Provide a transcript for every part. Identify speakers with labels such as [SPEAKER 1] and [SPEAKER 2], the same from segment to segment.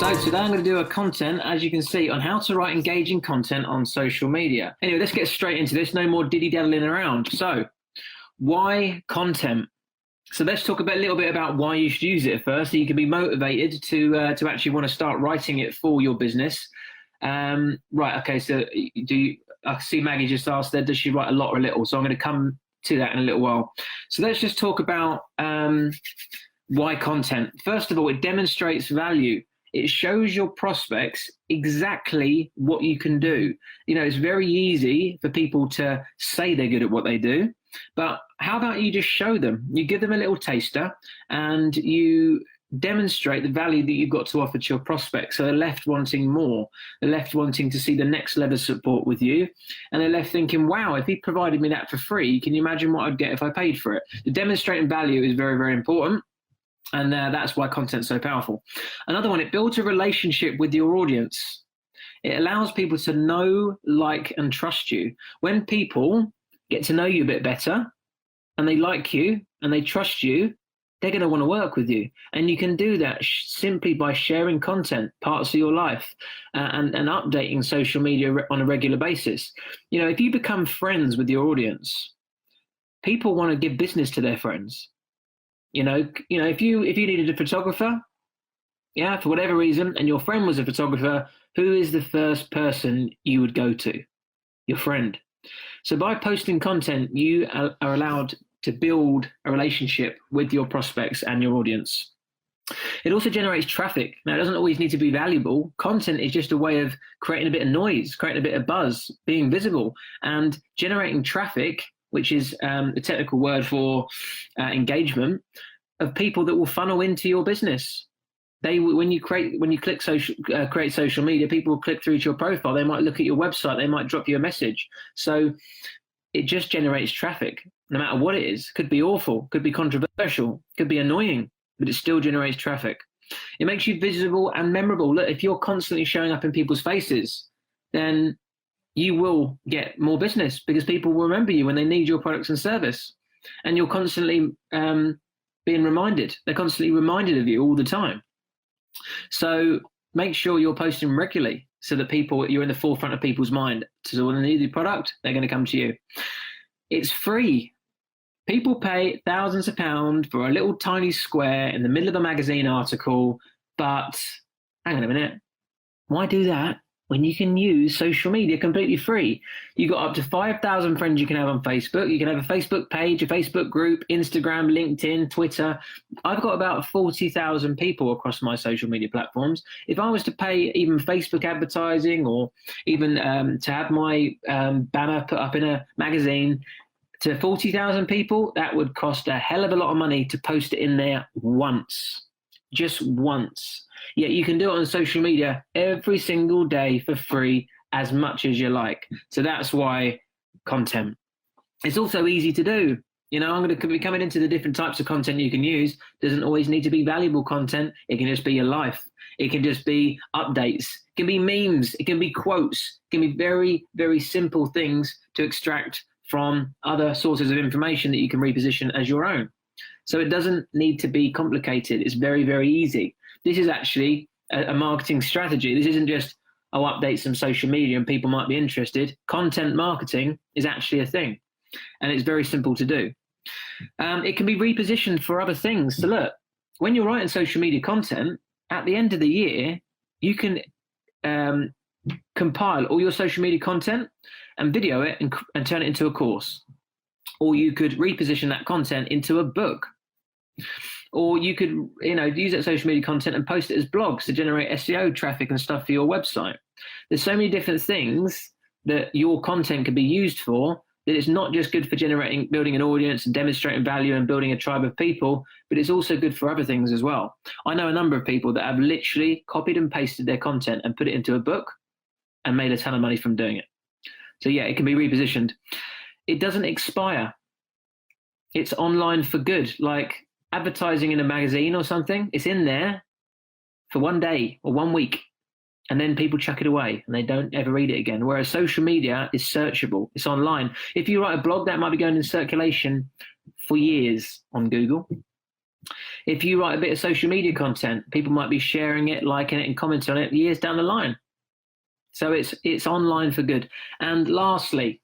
[SPEAKER 1] So today I'm going to do a content, as you can see, on how to write engaging content on social media. Anyway, let's get straight into this. No more diddy-daddling around. So why content? So let's talk a little bit about why you should use it first, so you can be motivated to actually want to start writing it for your business. Right, okay, so I see Maggie just asked there, does she write a lot or a little? So I'm going to come to that in a little while. So let's just talk about why content. First of all, it demonstrates value. It shows your prospects exactly what you can do. You know, it's very easy for people to say they're good at what they do, but how about you just show them? You give them a little taster and you demonstrate the value that you've got to offer to your prospects. So they're left wanting more. They're left wanting to see the next level of support with you. And they're left thinking, wow, if he provided me that for free, can you imagine what I'd get if I paid for it? The demonstrating value is very, very important. And that's why content's so powerful. Another one, it builds a relationship with your audience. It allows people to know, like, and trust you. When people get to know you a bit better and they like you and they trust you, they're going to want to work with you. And you can do that simply by sharing content, parts of your life, and updating social media on a regular basis. You know, if you become friends with your audience, people want to give business to their friends. You know, if you needed a photographer, yeah, for whatever reason, and your friend was a photographer, who is the first person you would go to? Your friend. So by posting content, you are allowed to build a relationship with your prospects and your audience. It also generates traffic. Now, it doesn't always need to be valuable. Content is just a way of creating a bit of noise, creating a bit of buzz, being visible, and generating traffic, which is the technical word for engagement, of people that will funnel into your business. When you click create social media, people will click through to your profile. They might look at your website. They might drop you a message. So it just generates traffic, no matter what it is. Could be awful, could be controversial, could be annoying, but it still generates traffic. It makes you visible and memorable. Look, if you're constantly showing up in people's faces, then you will get more business because people will remember you when they need your products and service. And you're constantly being reminded. They're constantly reminded of you all the time. So make sure you're posting regularly so that you're in the forefront of people's mind. So when they need the product, they're going to come to you. It's free. People pay thousands of pounds for a little tiny square in the middle of a magazine article, but hang on a minute. Why do that when you can use social media completely free? You've got up to 5,000 friends you can have on Facebook. You can have a Facebook page, a Facebook group, Instagram, LinkedIn, Twitter. I've got about 40,000 people across my social media platforms. If I was to pay even Facebook advertising or even to have my banner put up in a magazine to 40,000 people, that would cost a hell of a lot of money to post it in there once. Just once. Yet you can do it on social media every single day for free, as much as you like. So that's why content. It's also easy to do. You know, I'm going to be coming into the different types of content you can use. Doesn't always need to be valuable content. It can just be your life. It can just be updates. It can be memes. It can be quotes. It can be very, very simple things to extract from other sources of information that you can reposition as your own. So it doesn't need to be complicated. It's very, very easy. This is actually a marketing strategy. This isn't just, I'll update some social media and people might be interested. Content marketing is actually a thing, and it's very simple to do. It can be repositioned for other things. So look, when you're writing social media content, at the end of the year, you can compile all your social media content and video it and turn it into a course. Or you could reposition that content into a book. Or you could, use that social media content and post it as blogs to generate SEO traffic and stuff for your website. There's so many different things that your content can be used for, that it's not just good for building an audience and demonstrating value and building a tribe of people, but it's also good for other things as well. I know a number of people that have literally copied and pasted their content and put it into a book and made a ton of money from doing it. So yeah, it can be repositioned. It doesn't expire. It's online for good. Like advertising in a magazine or something, it's in there for one day or 1 week, and then people chuck it away and they don't ever read it again. Whereas social media is searchable. It's online. If you write a blog, that might be going in circulation for years on Google. If you write a bit of social media content, people might be sharing it, liking it, and commenting on it years down the line. So it's online for good. And lastly,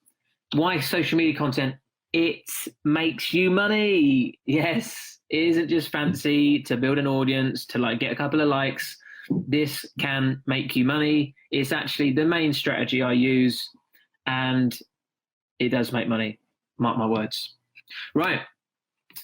[SPEAKER 1] why social media content? It makes you money. Yes, it isn't just fancy to build an audience, to like get a couple of likes. This can make you money. It's actually the main strategy I use, and it does make money. Mark my words. Right.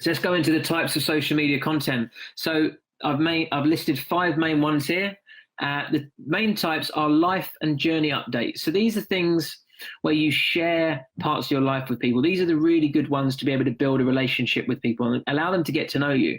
[SPEAKER 1] So let's go into the types of social media content. So I've listed 5 main ones here. The main types are life and journey updates. So these are things where you share parts of your life with people. These are the really good ones to be able to build a relationship with people and allow them to get to know you,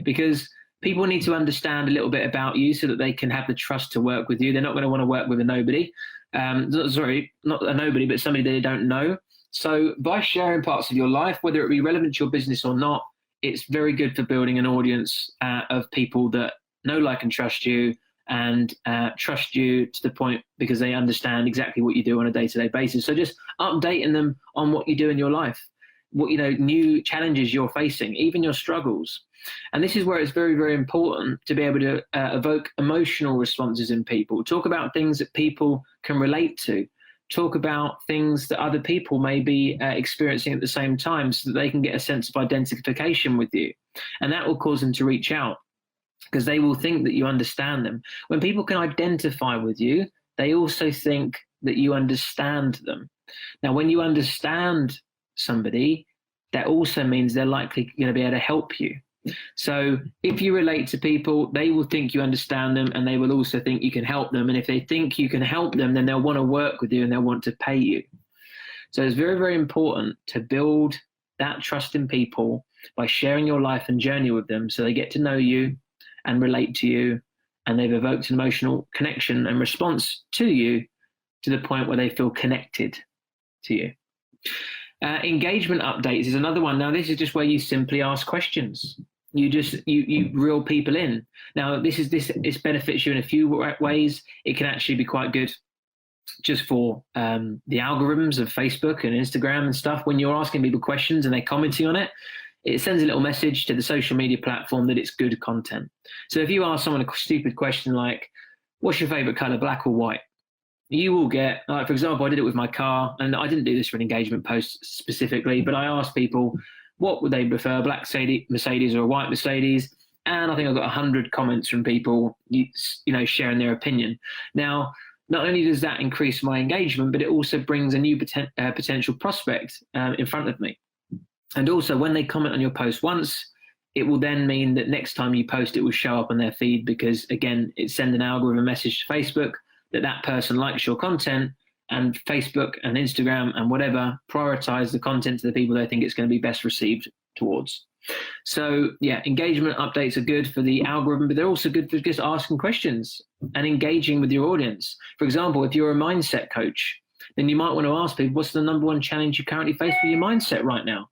[SPEAKER 1] because people need to understand a little bit about you so that they can have the trust to work with you. They're not going to want to work with a nobody. Sorry, not a nobody, but somebody they don't know. So by sharing parts of your life, whether it be relevant to your business or not, it's very good for building an audience of people that know, like, and trust you, and trust you to the point because they understand exactly what you do on a day-to-day basis. So just updating them on what you do in your life, what, new challenges you're facing, even your struggles. And this is where it's very, very important to be able to evoke emotional responses in people. Talk about things that people can relate to. Talk about things that other people may be experiencing at the same time so that they can get a sense of identification with you. And that will cause them to reach out, because they will think that you understand them. When people can identify with you, they also think that you understand them. Now, when you understand somebody, that also means they're likely going to be able to help you. So if you relate to people, they will think you understand them, and they will also think you can help them. And if they think you can help them, then they'll want to work with you and they'll want to pay you. So it's very, very important to build that trust in people by sharing your life and journey with them so they get to know you and relate to you, and they've evoked an emotional connection and response to you to the point where they feel connected to you. Engagement updates is another one. Now, this is just where you simply ask questions. You reel people in. Now, this benefits you in a few ways. It can actually be quite good just for the algorithms of Facebook and Instagram and stuff. When you're asking people questions and they're commenting on it, it sends a little message to the social media platform that it's good content. So if you ask someone a stupid question like, what's your favorite color, black or white? You will get, for example, I did it with my car, and I didn't do this for an engagement post specifically, but I asked people, what would they prefer, black Mercedes or a white Mercedes? And I think I got 100 comments from people, sharing their opinion. Now, not only does that increase my engagement, but it also brings a new potential prospect in front of me. And also, when they comment on your post once, it will then mean that next time you post, it will show up on their feed, because, again, it sends an algorithm message to Facebook that person likes your content, and Facebook and Instagram and whatever prioritize the content to the people they think it's going to be best received towards. So, yeah, engagement updates are good for the algorithm, but they're also good for just asking questions and engaging with your audience. For example, if you're a mindset coach, then you might want to ask people, what's the number one challenge you currently face with your mindset right now?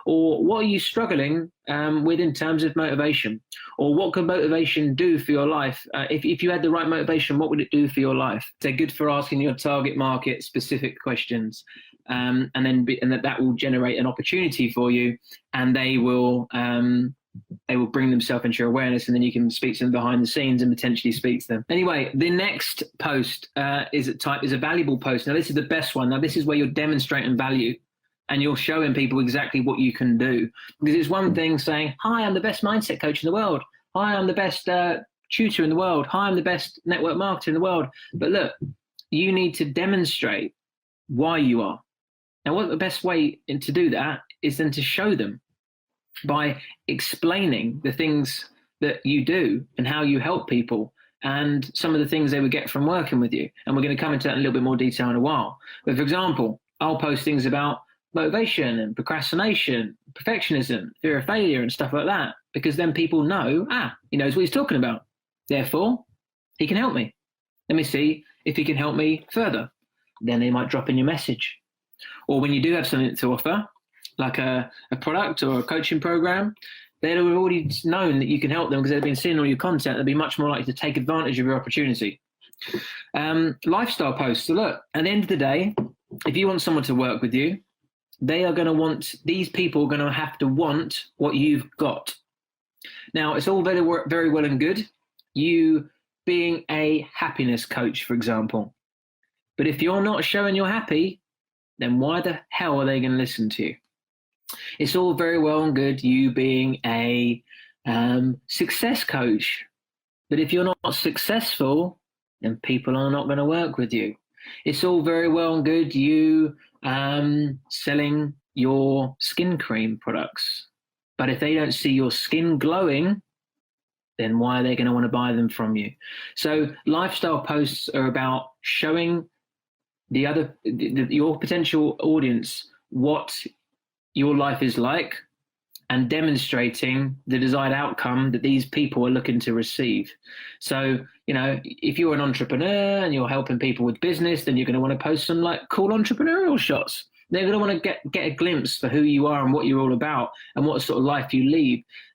[SPEAKER 1] Or what are you struggling with in terms of motivation? Or what could motivation do for your life? If you had the right motivation, what would it do for your life? They're good for asking your target market specific questions, and that will generate an opportunity for you, and they will bring themselves into your awareness, and then you can speak to them behind the scenes and potentially speak to them. Anyway, the next post is a valuable post. Now, this is the best one. Now, this is where you're demonstrating value, and you're showing people exactly what you can do. Because it's one thing saying, hi, I'm the best mindset coach in the world. Hi, I'm the best tutor in the world. Hi, I'm the best network marketer in the world. But look, you need to demonstrate why you are. Now, what the best way to do that is then to show them by explaining the things that you do and how you help people and some of the things they would get from working with you. And we're going to come into that in a little bit more detail in a while. But for example, I'll post things about motivation and procrastination, perfectionism, fear of failure and stuff like that, because then people know, he knows what he's talking about. Therefore, he can help me. Let me see if he can help me further. Then they might drop in your message. Or when you do have something to offer, like a product or a coaching program, they'll have already known that you can help them because they've been seeing all your content. They'll be much more likely to take advantage of your opportunity. Lifestyle posts. So look, at the end of the day, if you want someone to work with you, these people are going to have to want what you've got. Now, it's all very well and good, you being a happiness coach, for example. But if you're not showing you're happy, then why the hell are they going to listen to you? It's all very well and good you being a success coach. But if you're not successful, then people are not going to work with you. It's all very well and good you selling your skin cream products. But if they don't see your skin glowing, then why are they going to want to buy them from you? So lifestyle posts are about showing your potential audience what your life is like and demonstrating the desired outcome that these people are looking to receive. So, if you're an entrepreneur and you're helping people with business, then you're going to want to post some like cool entrepreneurial shots. They're going to want to get a glimpse for who you are and what you're all about and what sort of life you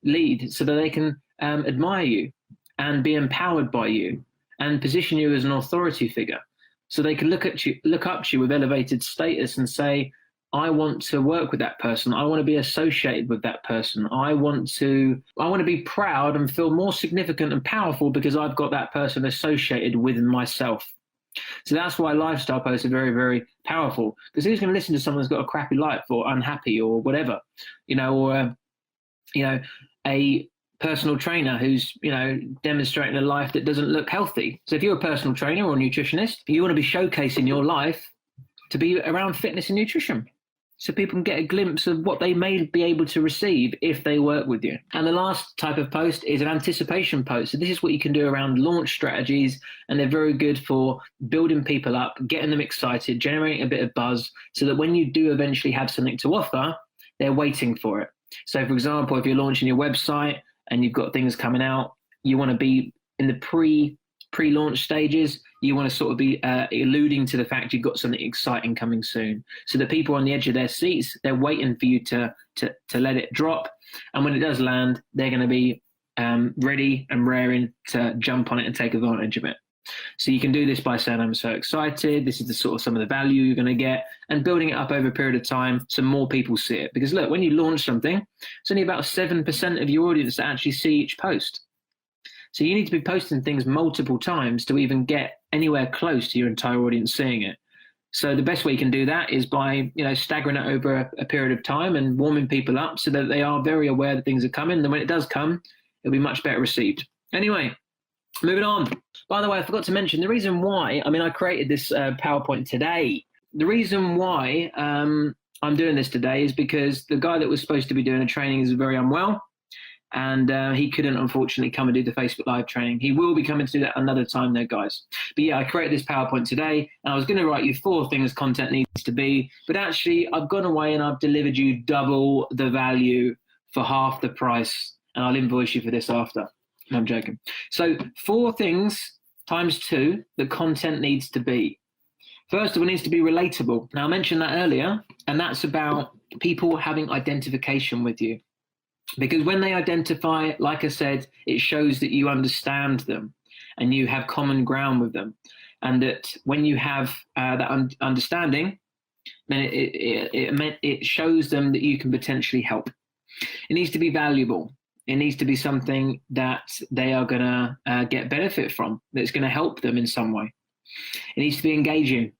[SPEAKER 1] lead so that they can admire you and be empowered by you and position you as an authority figure. So they can look up to you with elevated status and say, I want to work with that person. I want to be associated with that person. I want to be proud and feel more significant and powerful because I've got that person associated with myself. So that's why lifestyle posts are very, very powerful, because who's going to listen to someone who's got a crappy life or unhappy or whatever, or a personal trainer who's, demonstrating a life that doesn't look healthy. So if you're a personal trainer or a nutritionist, you want to be showcasing your life to be around fitness and nutrition, so people can get a glimpse of what they may be able to receive if they work with you. And the last type of post is an anticipation post. So this is what you can do around launch strategies, and they're very good for building people up, getting them excited, generating a bit of buzz, so that when you do eventually have something to offer, they're waiting for it. So for example, if you're launching your website and you've got things coming out, you want to be in the pre-launch stages. You want to sort of be alluding to the fact you've got something exciting coming soon, so that people on the edge of their seats, they're waiting for you to let it drop. And when it does land, they're going to be ready and raring to jump on it and take advantage of it. So you can do this by saying, I'm so excited. This is the sort of some of the value you're going to get, and building it up over a period of time so more people see it. Because look, when you launch something, it's only about 7% of your audience that actually see each post. So you need to be posting things multiple times to even get anywhere close to your entire audience seeing it. So the best way you can do that is by, staggering it over a period of time and warming people up so that they are very aware that things are coming. Then when it does come, it'll be much better received. Anyway, moving on. By the way, I forgot to mention the reason why, I created this PowerPoint today. The reason why I'm doing this today is because the guy that was supposed to be doing the training is very unwell. And he couldn't, unfortunately, come and do the Facebook Live training. He will be coming to do that another time though, guys. But yeah, I created this PowerPoint today, and I was going to write you 4 things content needs to be, but actually I've gone away and I've delivered you double the value for half the price, and I'll invoice you for this after. No, I'm joking. So 4 things times 2 that content needs to be. First of all, it needs to be relatable. Now, I mentioned that earlier, and that's about people having identification with you. Because when they identify, like I said, it shows that you understand them and you have common ground with them. And that when you have that understanding, then it shows them that you can potentially help. It needs to be valuable. It needs to be something that they are going to get benefit from, that's going to help them in some way. It needs to be engaging,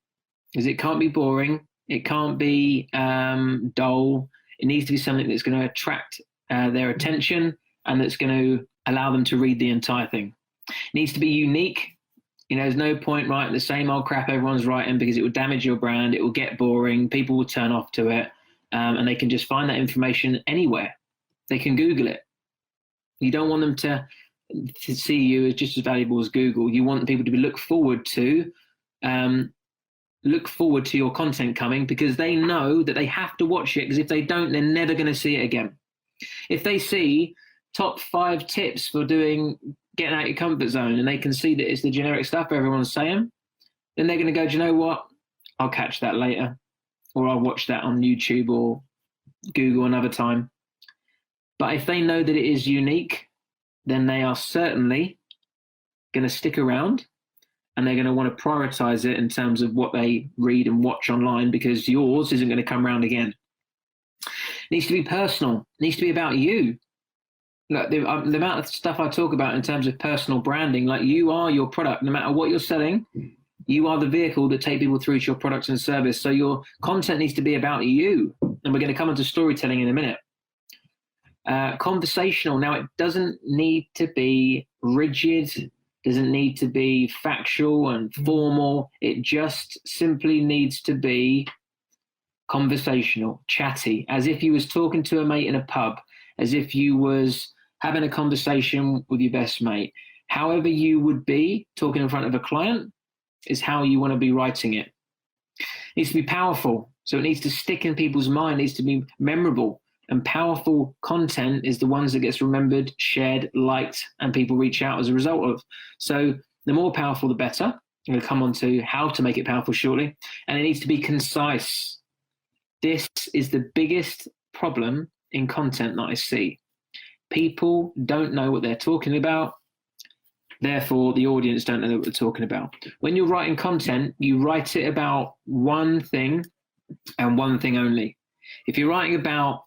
[SPEAKER 1] because it can't be boring. It can't be dull. It needs to be something that's going to attract their attention and that's going to allow them to read the entire thing. It needs to be unique. There's no point writing the same old crap everyone's writing, because it will damage your brand. It will get boring. People will turn off to it, and they can just find that information anywhere. They can Google it. You don't want them to see you as just as valuable as Google. You want people to look forward to your content coming, because they know that they have to watch it, because if they don't, they're never going to see it again. If they see top 5 tips for getting out your comfort zone, and they can see that it's the generic stuff everyone's saying, then they're going to go, do you know what? I'll catch that later, or I'll watch that on YouTube or Google another time. But if they know that it is unique, then they are certainly going to stick around, and they're going to want to prioritize it in terms of what they read and watch online, because yours isn't going to come around again. It needs to be personal. It needs to be about you. Look, the amount of stuff I talk about in terms of personal branding, like you are your product, no matter what you're selling, you are the vehicle that take people through to your products and service. So your content needs to be about you. And we're going to come into storytelling in a minute. Conversational. Now, it doesn't need to be rigid, doesn't need to be factual and formal. It just simply needs to be conversational, chatty, as if you was talking to a mate in a pub, as if you was having a conversation with your best mate. However you would be talking in front of a client is how you want to be writing it. It needs to be powerful. So it needs to stick in people's mind, it needs to be memorable. And powerful content is the ones that gets remembered, shared, liked, and people reach out as a result of. So the more powerful, the better. I'm going to come on to how to make it powerful shortly. And it needs to be concise. This is the biggest problem in content that I see. People don't know what they're talking about. Therefore, the audience don't know what they're talking about. When you're writing content, you write it about one thing and one thing only. If you're writing about,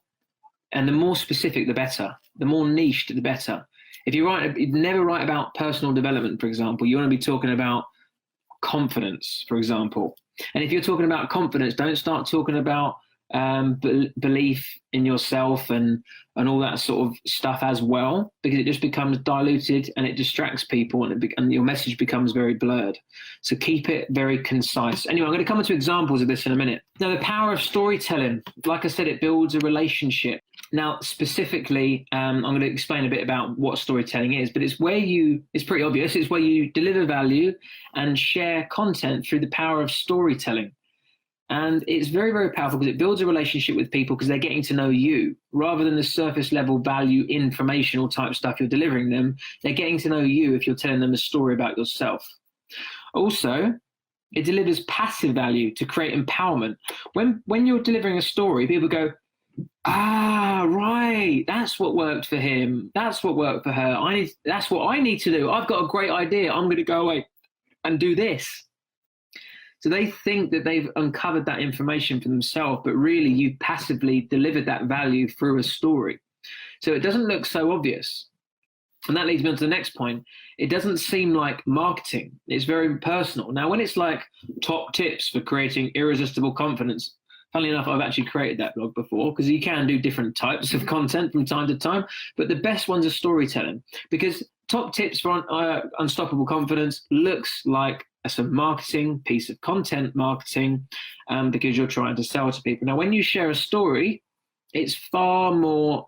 [SPEAKER 1] and the more specific, the better. The more niched, the better. If you never write about personal development, for example, you want to be talking about confidence, for example. And if you're talking about confidence, don't start talking about belief in yourself and all that sort of stuff as well, because it just becomes diluted and it distracts people, and your message becomes very blurred. So keep it very concise. Anyway, I'm going to come into examples of this in a minute. Now, the power of storytelling, like I said, it builds a relationship. Now, specifically, I'm going to explain a bit about what storytelling is, but it's pretty obvious. It's where you deliver value and share content through the power of storytelling. And it's very, very powerful because it builds a relationship with people because they're getting to know you rather than the surface level value informational type stuff you're delivering them. They're getting to know you if you're telling them a story about yourself. Also, it delivers passive value to create empowerment. When you're delivering a story, people go, ah, right, that's what worked for him. That's what worked for her. That's what I need to do. I've got a great idea. I'm going to go away and do this. So they think that they've uncovered that information for themselves, but really you passively delivered that value through a story. So it doesn't look so obvious. And that leads me on to the next point. It doesn't seem like marketing. It's very personal. Now, when it's like top tips for creating irresistible confidence, funnily enough, I've actually created that blog before because you can do different types of content from time to time, but the best ones are storytelling, because top tips for unstoppable confidence looks like some marketing, piece of content marketing, because you're trying to sell to people. Now, when you share a story, it's far more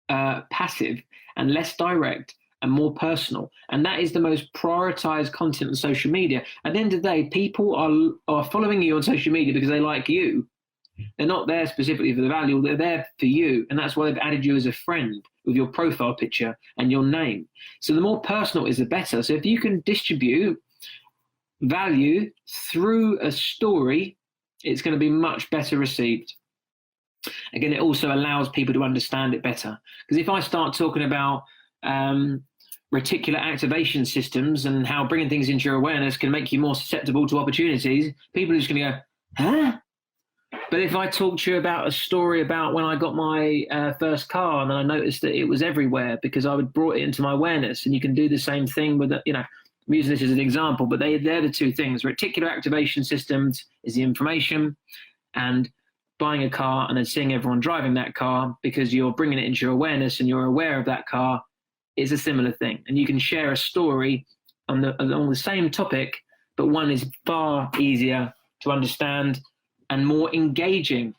[SPEAKER 1] passive and less direct and more personal. And that is the most prioritized content on social media. At the end of the day, people are following you on social media because they like you. They're not there specifically for the value, they're there for you. And that's why they've added you as a friend with your profile picture and your name. So the more personal is the better. So if you can distribute value through a story, it's going to be much better received. Again, it also allows people to understand it better. Because if I start talking about reticular activation systems and how bringing things into your awareness can make you more susceptible to opportunities, people are just going to go, huh? But if I talk to you about a story about when I got my first car and then I noticed that it was everywhere because I would brought it into my awareness, and you can do the same thing with, I'm using this as an example, but they're the two things. Reticular activation systems is the information, and buying a car and then seeing everyone driving that car because you're bringing it into your awareness and you're aware of that car is a similar thing. And you can share a story on the same topic, but one is far easier to understand and more engaging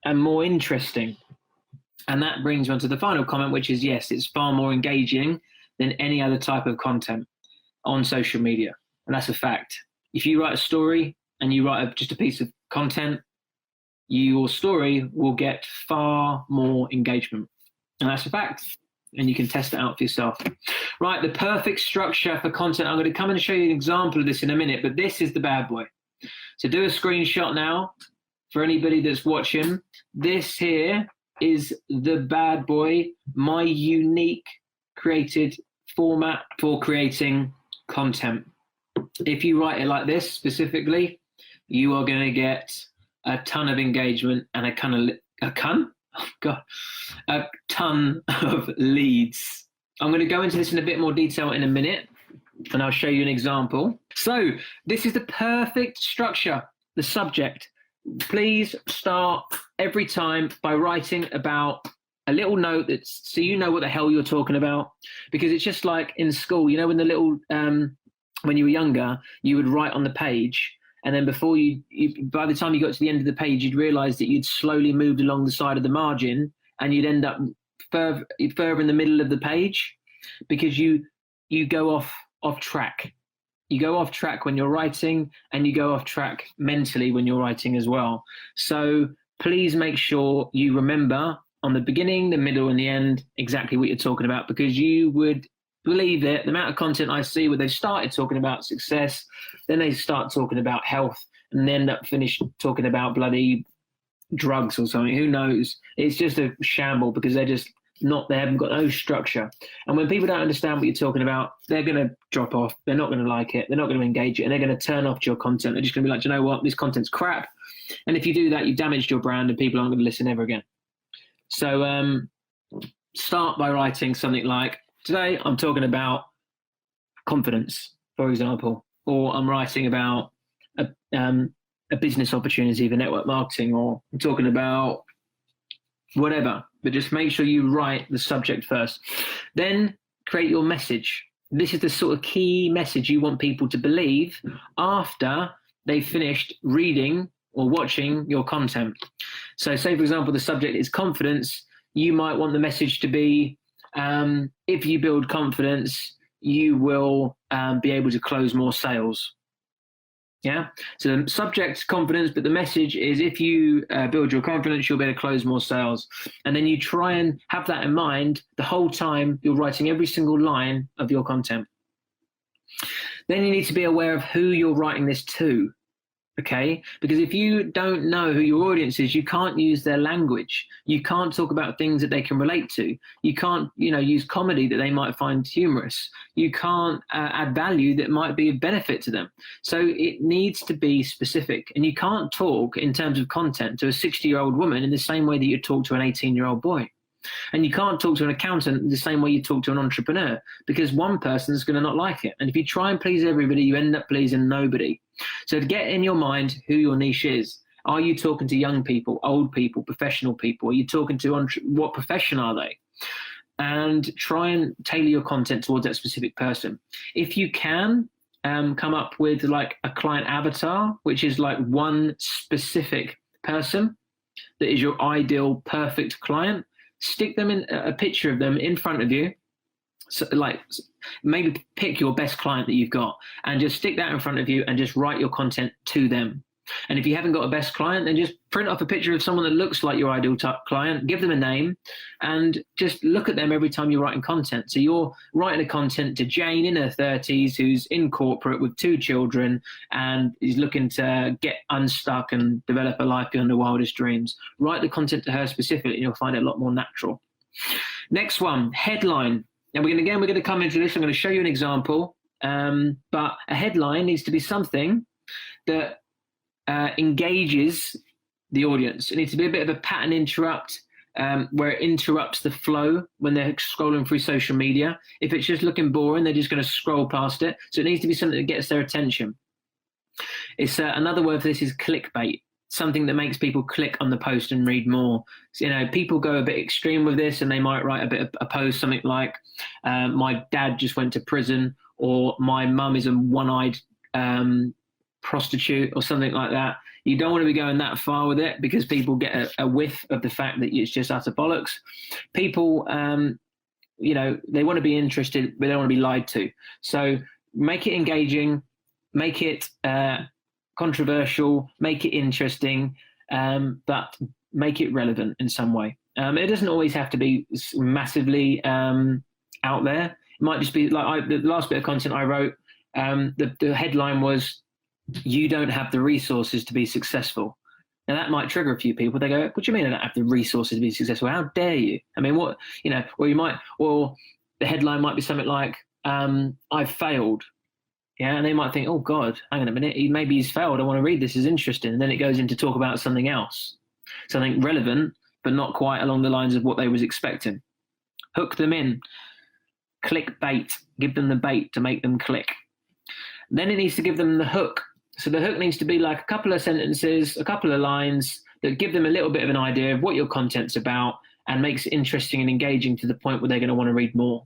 [SPEAKER 1] and more interesting. And that brings me on to the final comment, which is, yes, it's far more engaging than any other type of content on social media. And that's a fact. If you write a story and you write just a piece of content, your story will get far more engagement. And that's a fact. And you can test it out for yourself. Right, the perfect structure for content. I'm going to come and show you an example of this in a minute, but this is the bad boy. So do a screenshot now for anybody that's watching. This here is the bad boy, my unique created format for creating content. If you write it like this specifically, you are going to get a ton of engagement and a God, a ton of leads. I'm going to go into this in a bit more detail in a minute, and I'll show you an example. So this is the perfect structure, the subject. Please start every time by writing about a little note that's so you know what the hell you're talking about, because it's just like in school, you know, when the little when you were younger, you would write on the page, and then before you by the time you got to the end of the page, you'd realize that you'd slowly moved along the side of the margin, and you'd end up further in the middle of the page, because you go off track. You go off track when you're writing, and you go off track mentally when you're writing as well. So please make sure you remember on the beginning, the middle, and the end exactly what you're talking about, because you would believe it. The amount of content I see where they've started talking about success, then they start talking about health, and they end up finished talking about bloody drugs or something. Who knows? It's just a shamble, because they haven't got no structure. And when people don't understand what you're talking about, they're going to drop off. They're not going to like it. They're not going to engage it, and they're going to turn off to your content. They're just going to be like, you know what? This content's crap. And if you do that, you've damaged your brand, and people aren't going to listen ever again. So start by writing something like, today I'm talking about confidence, for example, or I'm writing about a business opportunity for network marketing, or I'm talking about whatever. But just make sure you write the subject first. Then create your message. This is the sort of key message you want people to believe after they've finished reading or watching your content. So say, for example, the subject is confidence. You might want the message to be, if you build confidence, you will be able to close more sales. Yeah. So the subject's confidence, but the message is, if you build your confidence, you'll be able to close more sales. And then you try and have that in mind the whole time you're writing every single line of your content. Then you need to be aware of who you're writing this to. Okay, because if you don't know who your audience is, you can't use their language. You can't talk about things that they can relate to. You can't, use comedy that they might find humorous. You can't add value that might be of benefit to them. So it needs to be specific, and you can't talk in terms of content to a 60-year-old woman in the same way that you talk to an 18-year-old boy. And you can't talk to an accountant the same way you talk to an entrepreneur, because one person is going to not like it. And if you try and please everybody, you end up pleasing nobody. So to get in your mind who your niche is. Are you talking to young people, old people, professional people? Are you talking to what profession are they? And try and tailor your content towards that specific person. If you can, come up with like a client avatar, which is like one specific person that is your ideal perfect client. Stick them in a picture of them in front of you. So like maybe pick your best client that you've got and just stick that in front of you and just write your content to them. And if you haven't got a best client, then just print off a picture of someone that looks like your ideal client, give them a name, and just look at them every time you're writing content. So you're writing a content to Jane in her 30s who's in corporate with 2 children and is looking to get unstuck and develop a life beyond her wildest dreams. Write the content to her specifically, and you'll find it a lot more natural. Next one, headline. And we're going to come into this. I'm going to show you an example. But a headline needs to be something that engages the audience. It needs to be a bit of a pattern interrupt, where it interrupts the flow when they're scrolling through social media. If it's just looking boring, they're just going to scroll past it. So it needs to be something that gets their attention. It's another word for this is clickbait. Something that makes people click on the post and read more. So, people go a bit extreme with this, and they might write a post, something like, my dad just went to prison, or my mum is a one-eyed prostitute, or something like that. You don't want to be going that far with it, because people get a whiff of the fact that it's just utter bollocks. People, they want to be interested, but they don't want to be lied to. So make it engaging, make it controversial, make it interesting, but make it relevant in some way. It doesn't always have to be massively out there. It might just be like the last bit of content I wrote, the headline was, "You don't have the resources to be successful." Now that might trigger a few people. They go, "What do you mean I don't have the resources to be successful? How dare you?" I mean, or the headline might be something like, "I've failed." Yeah, and they might think, "Oh God, hang on a minute, maybe he's failed. I want to read this, is interesting." And then it goes into talk about something else, something relevant, but not quite along the lines of what they was expecting. Hook them in. Click bait. Give them the bait to make them click. Then it needs to give them the hook. So the hook needs to be like a couple of sentences, a couple of lines that give them a little bit of an idea of what your content's about and makes it interesting and engaging to the point where they're going to want to read more.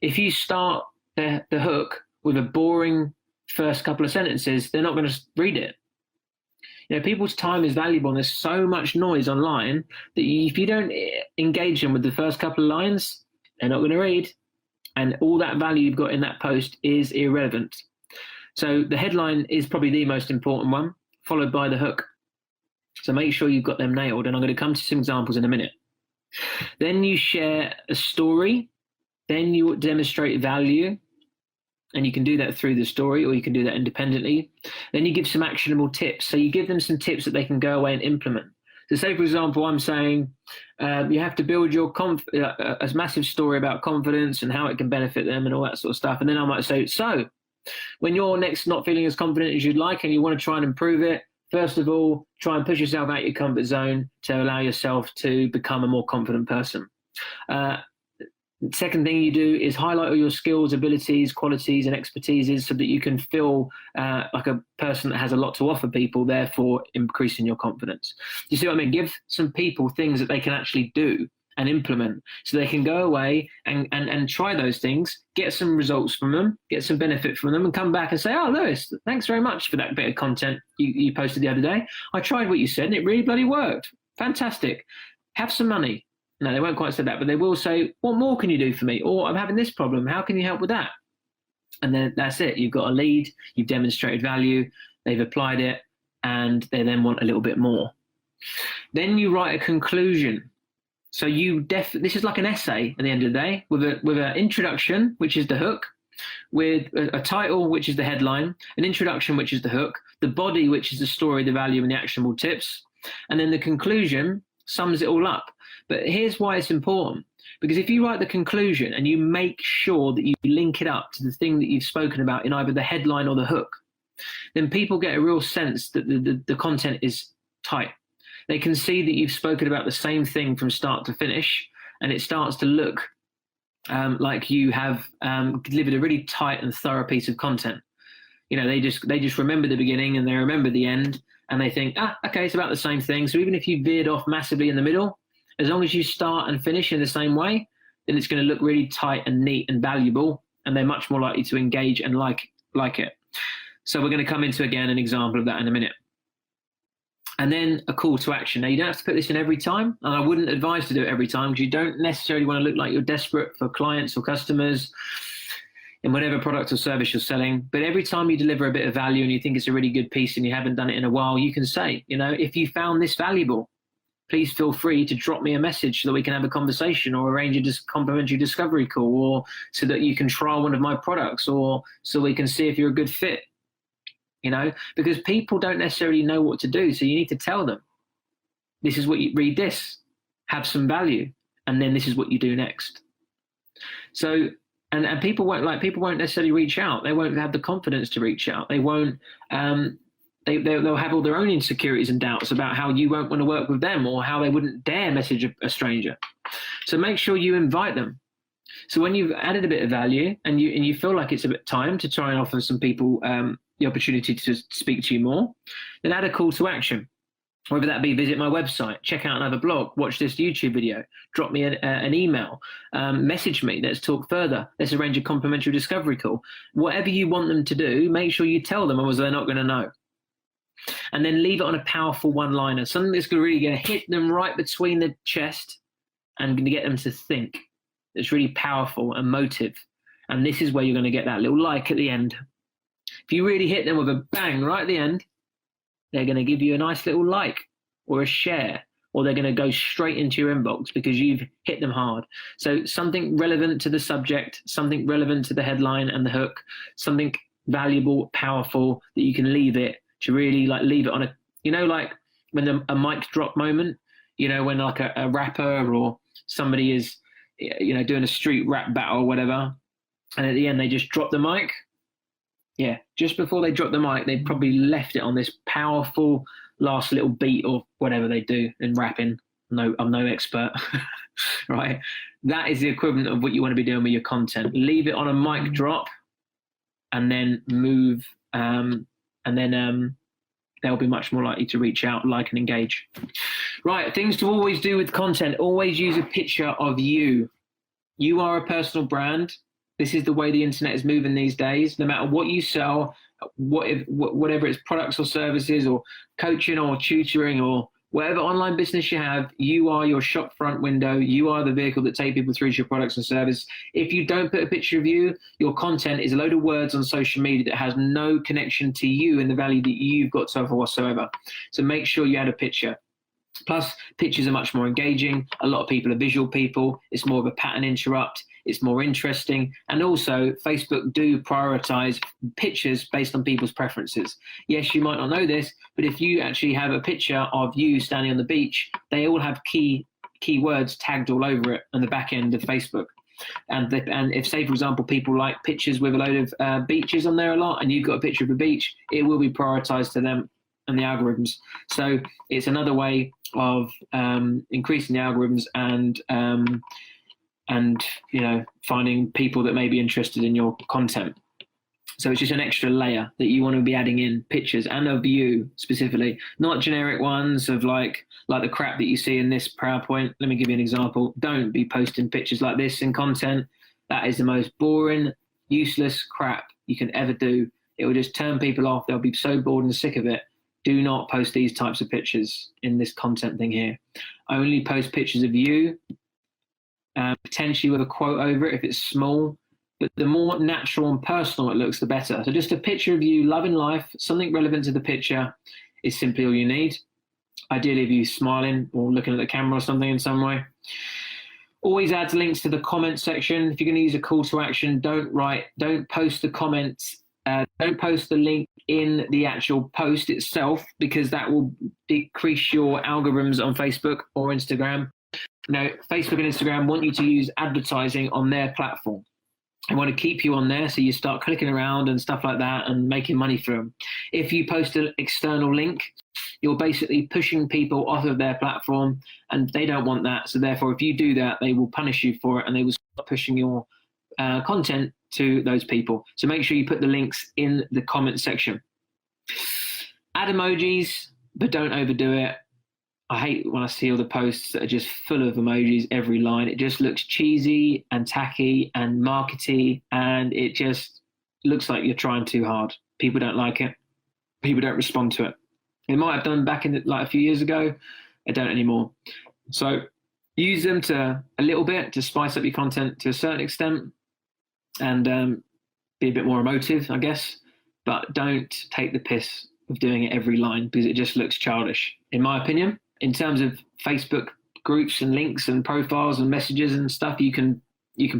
[SPEAKER 1] If you start the hook with a boring first couple of sentences, they're not going to read it. People's time is valuable, and there's so much noise online that if you don't engage them with the first couple of lines, they're not going to read. And all that value you've got in that post is irrelevant. So the headline is probably the most important one, followed by the hook. So make sure you've got them nailed. And I'm going to come to some examples in a minute. Then you share a story. Then you demonstrate value. And you can do that through the story, or you can do that independently. Then you give some actionable tips. So you give them some tips that they can go away and implement. So say, for example, I'm saying you have to build your a massive story about confidence and how it can benefit them and all that sort of stuff. And then I might say, so when you're next not feeling as confident as you'd like and you want to try and improve it, first of all, try and push yourself out your comfort zone to allow yourself to become a more confident person. Second thing you do is highlight all your skills, abilities, qualities, and expertises so that you can feel like a person that has a lot to offer people, therefore increasing your confidence. You see what I mean? Give some people things that they can actually do and implement so they can go away and try those things, get some results from them, get some benefit from them, and come back and say, oh, Lewis, thanks very much for that bit of content you posted the other day. I tried what you said and it really bloody worked. Fantastic. Have some money. No, they won't quite say that, but they will say, what more can you do for me? Or I'm having this problem. How can you help with that? And then that's it. You've got a lead. You've demonstrated value. They've applied it, and they then want a little bit more. Then you write a conclusion. So this is like an essay at the end of the day with an introduction, which is the hook, with a title, which is the headline, an introduction, which is the hook, the body, which is the story, the value, and the actionable tips. And then the conclusion sums it all up. But here's why it's important. Because if you write the conclusion and you make sure that you link it up to the thing that you've spoken about in either the headline or the hook, then people get a real sense that the content is tight. They can see that you've spoken about the same thing from start to finish, and it starts to look like you have delivered a really tight and thorough piece of content. They just remember the beginning and they remember the end, and they think, okay, it's about the same thing. So even if you veered off massively in the middle, as long as you start and finish in the same way, then it's going to look really tight and neat and valuable, and they're much more likely to engage and like it. So we're going to come into, again, an example of that in a minute. And then a call to action. Now, you don't have to put this in every time, and I wouldn't advise to do it every time because you don't necessarily want to look like you're desperate for clients or customers in whatever product or service you're selling. But every time you deliver a bit of value and you think it's a really good piece and you haven't done it in a while, you can say, if you found this valuable, please feel free to drop me a message so that we can have a conversation or arrange a complimentary discovery call, or so that you can try one of my products, or so we can see if you're a good fit, because people don't necessarily know what to do. So you need to tell them, this is what you read, this, have some value, and then this is what you do next. So, and people won't necessarily reach out. They won't have the confidence to reach out. They won't, They'll have all their own insecurities and doubts about how you won't want to work with them, or how they wouldn't dare message a stranger. So make sure you invite them. So when you've added a bit of value and you feel like it's a bit time to try and offer some people the opportunity to speak to you more, then add a call to action. Whether that be visit my website, check out another blog, watch this YouTube video, drop me an email, message me, let's talk further, let's arrange a complimentary discovery call. Whatever you want them to do, make sure you tell them, otherwise they're not going to know. And then leave it on a powerful one-liner, something that's really going to hit them right between the chest and going to get them to think. It's really powerful and motive. And this is where you're going to get that little like at the end. If you really hit them with a bang right at the end, they're going to give you a nice little like or a share, or they're going to go straight into your inbox because you've hit them hard. So something relevant to the subject, something relevant to the headline and the hook, something valuable, powerful that you can leave it to really leave it on a, like when a mic drop moment, when like a rapper or somebody is, doing a street rap battle or whatever. And at the end, they just drop the mic. Yeah. Just before they drop the mic, they probably left it on this powerful last little beat or whatever they do in rapping. No, I'm no expert, right? That is the equivalent of what you want to be doing with your content. Leave it on a mic drop, and then move, and then they'll be much more likely to reach out, like, and engage. Right, things to always do with content. Always use a picture of you. You are a personal brand. This is the way the internet is moving these days. No matter what you sell, whatever it's products or services or coaching or tutoring or whatever online business you have, you are your shop front window. You are the vehicle that take people through to your products and service. If you don't put a picture of you, your content is a load of words on social media that has no connection to you and the value that you've got to offer whatsoever. So make sure you add a picture. Plus, pictures are much more engaging. A lot of people are visual people. It's more of a pattern interrupt. It's more interesting. And also, Facebook do prioritize pictures based on people's preferences. Yes, you might not know this, but if you actually have a picture of you standing on the beach, they all have keywords tagged all over it on the back end of Facebook. And if, say, for example, people like pictures with a load of beaches on there a lot, and you've got a picture of a beach, it will be prioritized to them and the algorithms. So it's another way of increasing the algorithms and finding people that may be interested in your content. So it's just an extra layer that you want to be adding in, pictures, and of you specifically, not generic ones of like the crap that you see in this PowerPoint. Let me give you an example. Don't be posting pictures like this in content. That is the most boring, useless crap you can ever do. It will just turn people off. They'll be so bored and sick of it. Do not post these types of pictures in this content thing here. Only post pictures of you, potentially with a quote over it if it's small, but the more natural and personal it looks, the better. So just a picture of you loving life, something relevant to the picture is simply all you need. Ideally, of you smiling or looking at the camera or something in some way. Always add links to the comment section. If you're going to use a call to action, don't post the comments. Don't post the link in the actual post itself, because that will decrease your algorithms on Facebook or Instagram. Facebook and Instagram want you to use advertising on their platform. They want to keep you on there, so you start clicking around and stuff like that and making money from them. If you post an external link, you're basically pushing people off of their platform, and they don't want that. So therefore, if you do that, they will punish you for it, and they will start pushing your content to those people. So make sure you put the links in the comment section. Add emojis, but don't overdo it. I hate when I see all the posts that are just full of emojis every line. It just looks cheesy and tacky and markety, and it just looks like you're trying too hard. People don't like it. People don't respond to it. They might have done back in a few years ago. They don't anymore. So use them a little bit to spice up your content to a certain extent, and be a bit more emotive, I guess. But don't take the piss of doing it every line, because it just looks childish, in my opinion. In terms of Facebook groups and links and profiles and messages and stuff, you can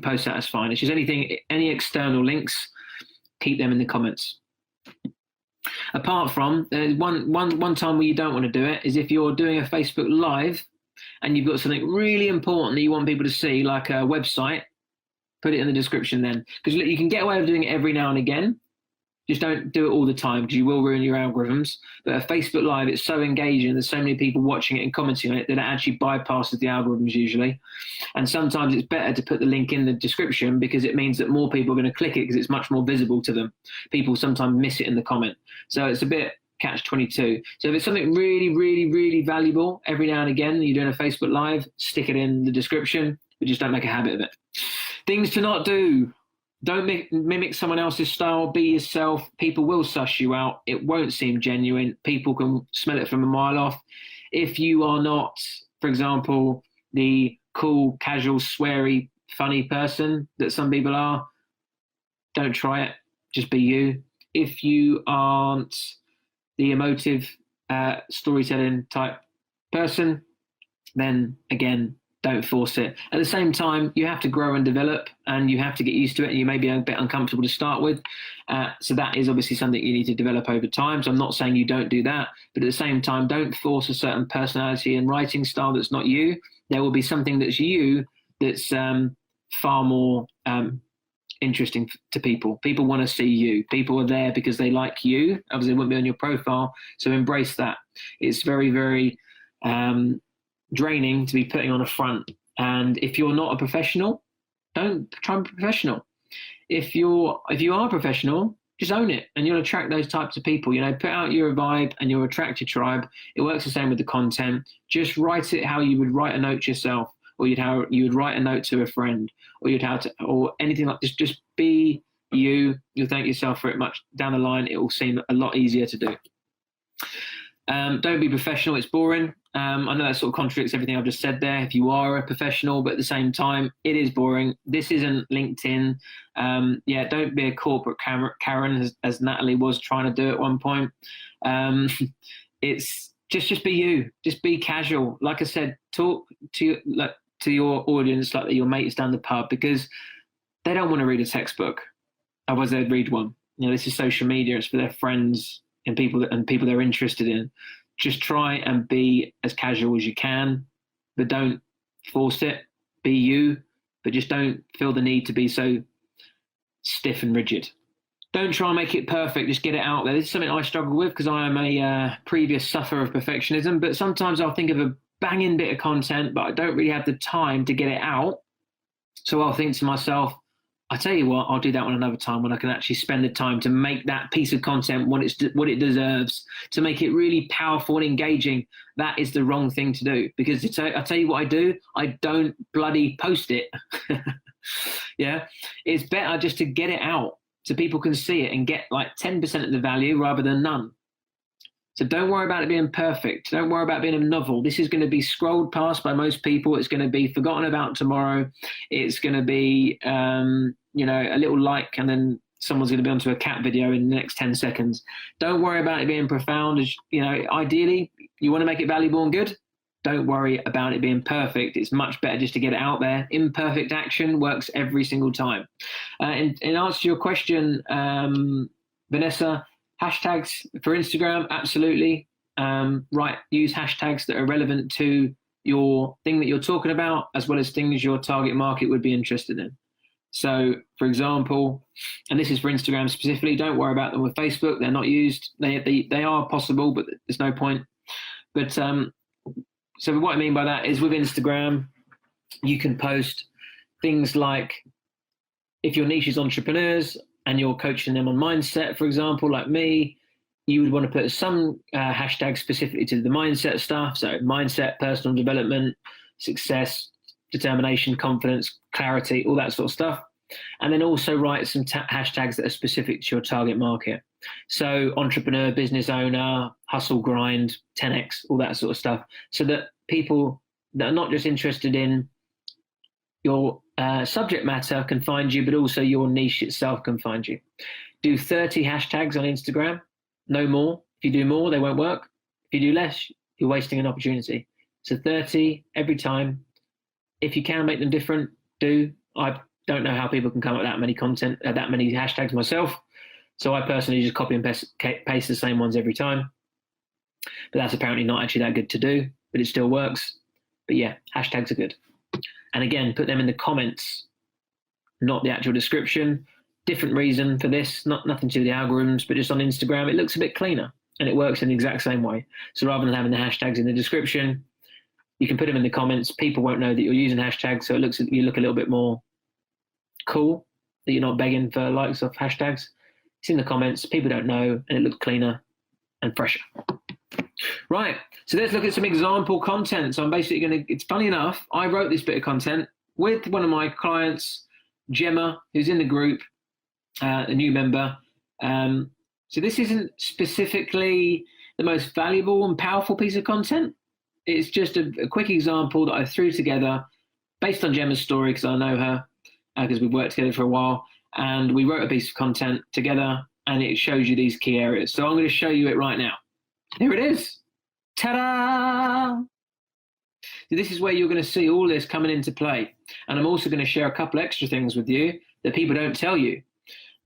[SPEAKER 1] post that as fine. It's just any external links, keep them in the comments. Apart from, there's one time where you don't want to do it is if you're doing a Facebook Live and you've got something really important that you want people to see, like a website. Put it in the description then, because you can get away with doing it every now and again. Just don't do it all the time, because you will ruin your algorithms. But a Facebook Live, it's so engaging. There's so many people watching it and commenting on it that it actually bypasses the algorithms usually. And sometimes it's better to put the link in the description, because it means that more people are going to click it, because it's much more visible to them. People sometimes miss it in the comment. So it's a bit catch-22. So if it's something really, really, really valuable, every now and again, you're doing a Facebook Live, stick it in the description, but just don't make a habit of it. Things to not do. Don't mimic someone else's style. Be yourself. People will suss you out. It won't seem genuine. People can smell it from a mile off. If you are not, for example, the cool, casual, sweary, funny person that some people are, don't try it. Just be you. If you aren't the emotive storytelling type person, then again, don't force it. At the same time, you have to grow and develop, and you have to get used to it, and you may be a bit uncomfortable to start with. So that is obviously something you need to develop over time. So I'm not saying you don't do that, but at the same time, don't force a certain personality and writing style that's not you. There will be something that's you that's far more interesting to people. People want to see you. People are there because they like you. Obviously, they wouldn't be on your profile. So embrace that. It's very, very draining to be putting on a front. And if you're not a professional, don't try and be professional. If you are a professional, just own it, and you'll attract those types of people. Put out your vibe and you'll attract your tribe. It works the same with the content. Just write it how you would write a note to yourself, or how you would write a note to a friend, or anything like this. Just be you. You'll thank yourself for it much down the line. It will seem a lot easier to do. Don't be professional. It's boring. I know that sort of contradicts everything I've just said there. If you are a professional, but at the same time, it is boring. This isn't LinkedIn. Don't be a corporate Karen, as Natalie was trying to do at one point. It's just be you. Just be casual. Like I said, talk to your audience like your mates down the pub, because they don't want to read a textbook. Otherwise, they'd read one. This is social media. It's for their friends and people they're interested in. Just try and be as casual as you can, but don't force it. Be you, but just don't feel the need to be so stiff and rigid. Don't try and make it perfect. Just get it out there. This is something I struggle with because I am a previous sufferer of perfectionism, but sometimes I'll think of a banging bit of content, but I don't really have the time to get it out. So I'll think to myself, I tell you what, I'll do that one another time when I can actually spend the time to make that piece of content what it deserves, to make it really powerful and engaging. That is the wrong thing to do, because I tell you what I do, I don't bloody post it. Yeah, it's better just to get it out so people can see it and get like 10% of the value rather than none. So don't worry about it being perfect. Don't worry about being a novel. This is going to be scrolled past by most people. It's going to be forgotten about tomorrow. It's going to be, a little like, and then someone's going to be onto a cat video in the next 10 seconds. Don't worry about it being profound. Ideally, you want to make it valuable and good. Don't worry about it being perfect. It's much better just to get it out there. Imperfect action works every single time. In answer to your question, Vanessa, hashtags for Instagram, absolutely. Use hashtags that are relevant to your thing that you're talking about, as well as things your target market would be interested in. So, for example, and this is for Instagram specifically, don't worry about them with Facebook. They're not used. They are possible, but there's no point. But so what I mean by that is with Instagram, you can post things like, if your niche is entrepreneurs and you're coaching them on mindset, for example, like me, you would want to put some hashtag specifically to the mindset stuff. So mindset, personal development, success, determination, confidence, clarity, all that sort of stuff. And then also write some hashtags that are specific to your target market. So entrepreneur, business owner, hustle, grind, 10x, all that sort of stuff. So that people that are not just interested in your subject matter can find you, but also your niche itself can find you. Do 30 hashtags on Instagram, no more. If you do more, they won't work. If you do less, you're wasting an opportunity. So 30 every time. If you can make them different, do. I don't know how people can come up with that many hashtags myself. So I personally just copy and paste the same ones every time. But that's apparently not actually that good to do, but it still works. But yeah, hashtags are good. And again, put them in the comments, not the actual description. Different reason for this, nothing to do with the algorithms, but just on Instagram, it looks a bit cleaner and it works in the exact same way. So rather than having the hashtags in the description, you can put them in the comments. People won't know that you're using hashtags, so you look a little bit more cool, that you're not begging for likes of hashtags. It's in the comments, people don't know, and it looks cleaner and fresher. Right, so let's look at some example content. So I'm basically it's funny enough, I wrote this bit of content with one of my clients, Gemma, who's in the group, a new member. So this isn't specifically the most valuable and powerful piece of content. It's just a quick example that I threw together based on Gemma's story, because I know her, because we've worked together for a while, and we wrote a piece of content together, and it shows you these key areas. So I'm going to show you it right now. Here it is. Ta-da! So this is where you're going to see all this coming into play. And I'm also going to share a couple extra things with you that people don't tell you,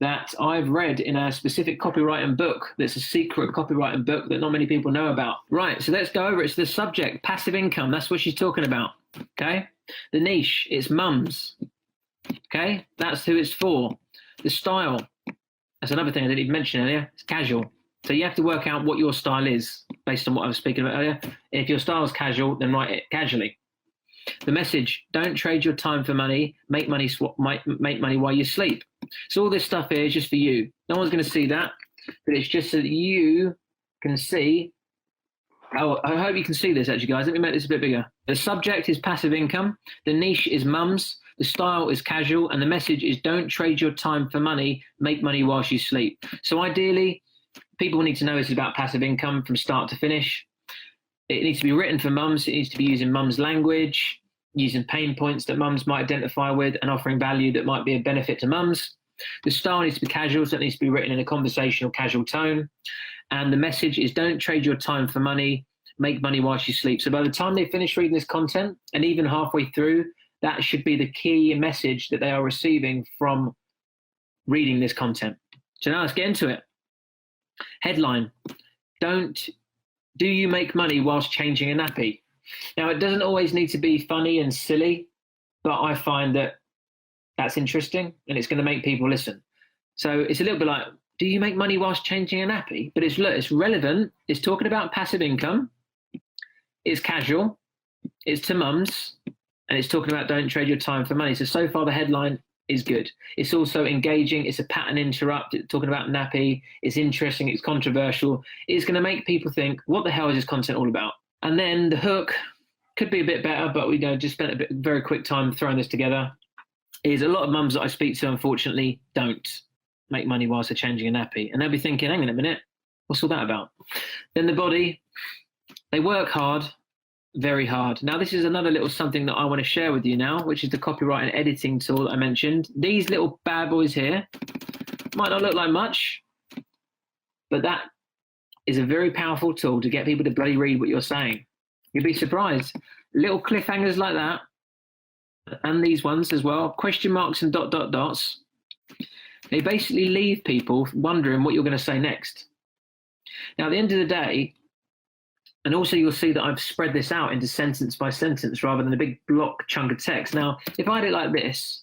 [SPEAKER 1] that I've read in a specific copywriting book. That's a secret copywriting book that not many people know about. Right, so let's go over it. It's the subject, passive income. That's what she's talking about, okay? The niche, it's mums, okay? That's who it's for. The style, that's another thing I didn't even mention earlier. It's casual. So you have to work out what your style is. based on what I was speaking about earlier. If your style is casual, then write it casually. The message: don't trade your time for money. Make money while you sleep. So all this stuff here is just for you. No one's going to see that, but it's just so that you can see. Oh, I hope you can see this, actually, guys. Let me make this a bit bigger. The subject is passive income. The niche is mums. The style is casual. And the message is don't trade your time for money. Make money whilst you sleep. So ideally, people need to know this is about passive income from start to finish. It needs to be written for mums. It needs to be using mums language, using pain points that mums might identify with, and offering value that might be a benefit to mums. The style needs to be casual, so it needs to be written in a conversational, casual tone. And the message is don't trade your time for money, make money whilst you sleep. So by the time they finish reading this content, and even halfway through, that should be the key message that they are receiving from reading this content. So now let's get into it. Headline: do you make money whilst changing a nappy? Now, it doesn't always need to be funny and silly, but I find that that's interesting and it's going to make people listen. So it's a little bit like, do you make money whilst changing a nappy? But it's relevant. It's talking about passive income. It's casual. It's to mums. And it's talking about don't trade your time for money. So far, the headline is good. It's also engaging. It's a pattern interrupt. It's talking about nappy. It's interesting. It's controversial. It's going to make people think, what the hell is this content all about? And then the hook could be a bit better, but we just spent a very quick time throwing this together. Is a lot of mums that I speak to, unfortunately, don't make money whilst they're changing a nappy. And they'll be thinking, hang on a minute, what's all that about? Then the body, they work hard, very hard. Now, this is another little something that I want to share with you now, which is the copyright and editing tool I mentioned. These little bad boys here might not look like much, but that is a very powerful tool to get people to bloody read what you're saying. You'd be surprised. Little cliffhangers like that, and these ones as well, question marks and ... They basically leave people wondering what you're going to say next. Now, at the end of the day, and also you'll see that I've spread this out into sentence by sentence rather than a big block chunk of text. Now, if I did it like this,